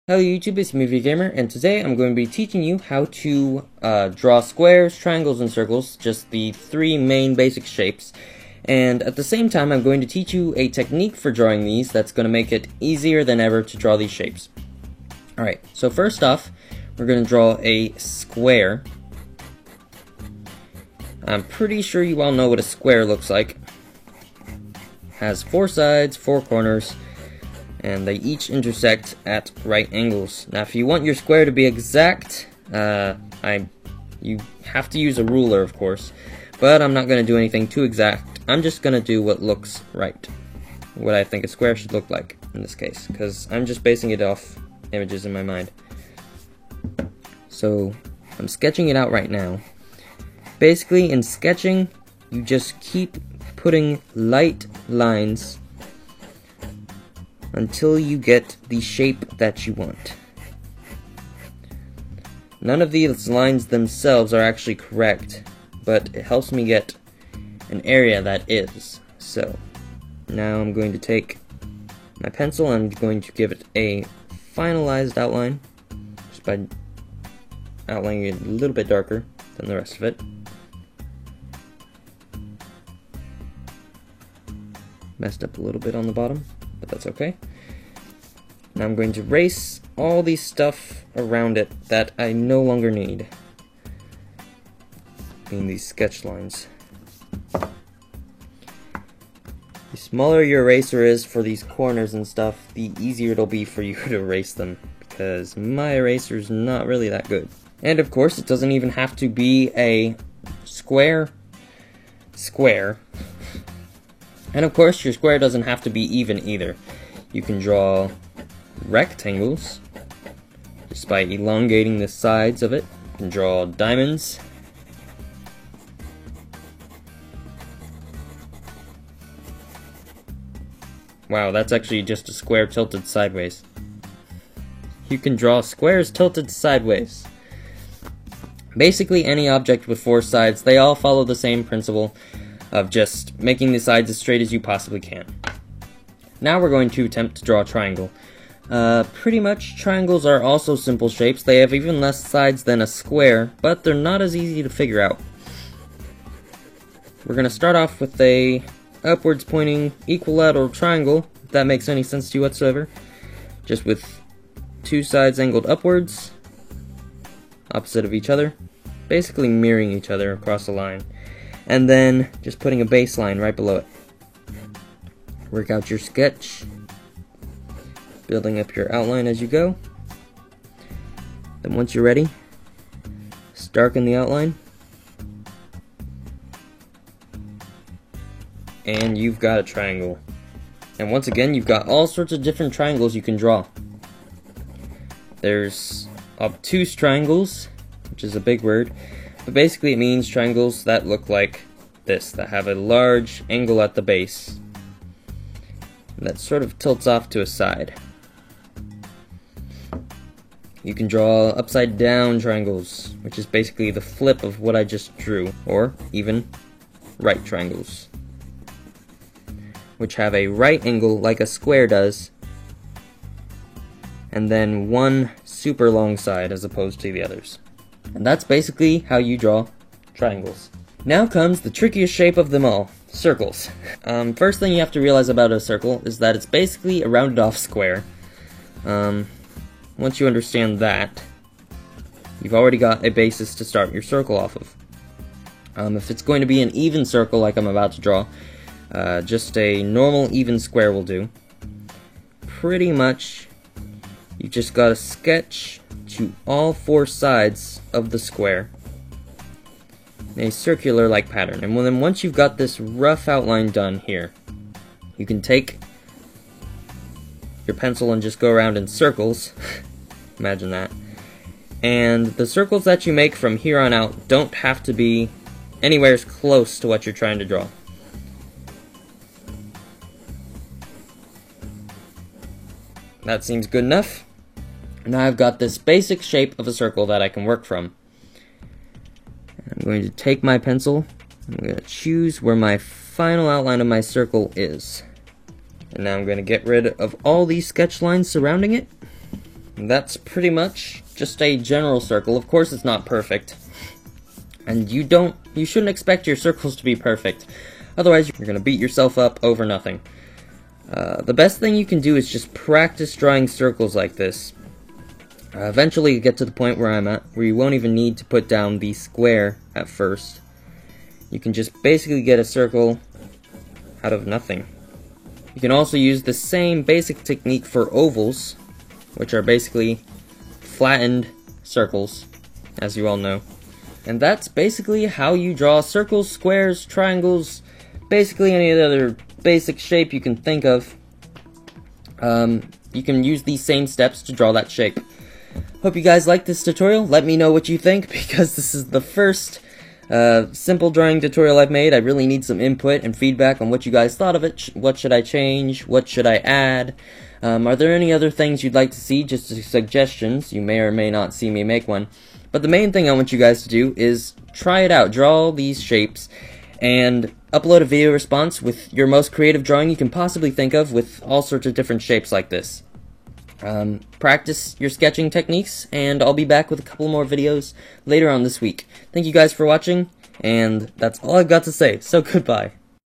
Hello YouTube, it's Movie Gamer, and today I'm going to be teaching you how to draw squares, triangles, and circles, just the three main basic shapes. And at the same time, I'm going to teach you a technique for drawing these that's going to make it easier than ever to draw these shapes. Alright, so first off, we're going to draw a square. I'm pretty sure you all know what a square looks like. Has four sides, four corners, and they each intersect at right angles. Now, if you want your square to be exact, you have to use a ruler, of course, but I'm not going to do anything too exact. I'm just going to do what looks right, what I think a square should look like in this case, because I'm just basing it off images in my mind. So, I'm sketching it out right now. Basically, in sketching, you just keep putting light lines until you get the shape that you want. None of these lines themselves are actually correct, but it helps me get an area that is. So, now I'm going to take my pencil and I'm going to give it a finalized outline, just by outlining it a little bit darker than the rest of it. Messed up a little bit on the bottom, but that's okay. Now I'm going to erase all the stuff around it that I no longer need, being these sketch lines. The smaller your eraser is for these corners and stuff, the easier it'll be for you to erase them, because my eraser's not really that good. And of course, it doesn't even have to be a square. And of course, your square doesn't have to be even either. You can draw rectangles just by elongating the sides of it. You can draw diamonds. Wow, that's actually just a square tilted sideways. You can draw squares tilted sideways. Basically, any object with four sides, they all follow the same principle of just making the sides as straight as you possibly can. Now we're going to attempt to draw a triangle. Pretty much, triangles are also simple shapes. They have even less sides than a square, but they're not as easy to figure out. We're going to start off with a upwards pointing equilateral triangle, if that makes any sense to you whatsoever. Just with two sides angled upwards, opposite of each other, basically mirroring each other across a line. And then just putting a baseline right below it. Work out your sketch, building up your outline as you go. Then once you're ready, just darken the outline, and you've got a triangle. And once again, you've got all sorts of different triangles you can draw. There's obtuse triangles, which is a big word, but basically it means triangles that look like this, that have a large angle at the base that sort of tilts off to a side. You can draw upside down triangles, which is basically the flip of what I just drew, or even right triangles, which have a right angle like a square does, and then one super long side as opposed to the others. And that's basically how you draw triangles. Now comes the trickiest shape of them all, circles. First thing you have to realize about a circle is that it's basically a rounded off square. Once you understand that, you've already got a basis to start your circle off of. If it's going to be an even circle like I'm about to draw, just a normal even square will do. Pretty much, you just got to sketch to all four sides of the square in a circular-like pattern. And then once you've got this rough outline done here, you can take your pencil and just go around in circles. Imagine that. And the circles that you make from here on out don't have to be anywhere close to what you're trying to draw. That seems good enough. Now I've got this basic shape of a circle that I can work from. I'm going to take my pencil, I'm going to choose where my final outline of my circle is. And now I'm going to get rid of all these sketch lines surrounding it. that's pretty much just a general circle. Of course it's not perfect, and you shouldn't expect your circles to be perfect, otherwise you're gonna beat yourself up over nothing. The best thing you can do is just practice drawing circles like this. Eventually you get to the point where I'm at, where you won't even need to put down the square at first. You can just basically get a circle out of nothing. You can also use the same basic technique for ovals, which are basically flattened circles, as you all know. And that's basically how you draw circles, squares, triangles, basically any other basic shape you can think of. You can use these same steps to draw that shape. Hope you guys liked this tutorial. Let me know what you think, because this is the first simple drawing tutorial I've made. I really need some input and feedback on what you guys thought of it. What should I change? What should I add? Are there any other things you'd like to see? Just suggestions. You may or may not see me make one. But the main thing I want you guys to do is try it out. Draw these shapes and upload a video response with your most creative drawing you can possibly think of, with all sorts of different shapes like this. Practice your sketching techniques, and I'll be back with a couple more videos later on this week. Thank you guys for watching, and that's all I've got to say, so goodbye.